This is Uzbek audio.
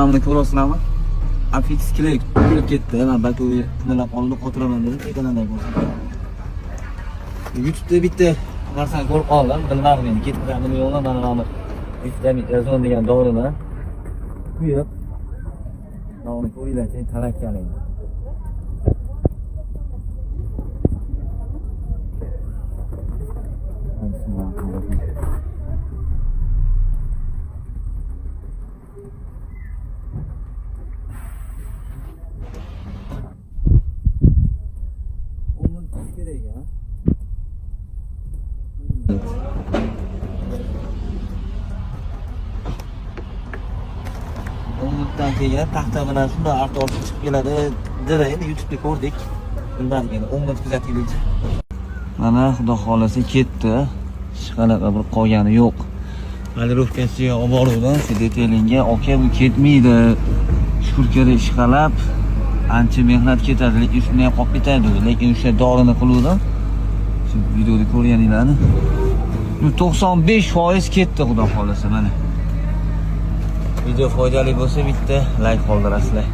buni ko'rasizlarmi? Afix kelib ketdi. Men balki bilan qolib qotiraman dedim, ekanlar bo'lsa. YouTube'da bitta narsani ko'rib qoldim, bilmadim endi ketganimni yo'ldan mana Vitamin degan dorini quyib, mana ko'ringlar, tarakkaning. Undan keyin taxta bilan shunday ortga chiqib keladi. Dedi, endi YouTube'da ko'rdik. Bilmadik endi 10 minut kuzataylik. Mana xudo xolasa ketdi. Hech qanaqa bir qolgani yo'q. Kalirovkasiga olib boruvdim, detailinga aka bu ketmaydi. Shkurkada ishqalab ancha mehnat ketadi, lekin shunday ham qolib ketadi. Lekin o'sha dorini qiluvdim. Shu videoda ko'rganinglarni. 95% ketdi xudo xolasa mana. Video foydali bo'lsa bitta like qoldirasizlar.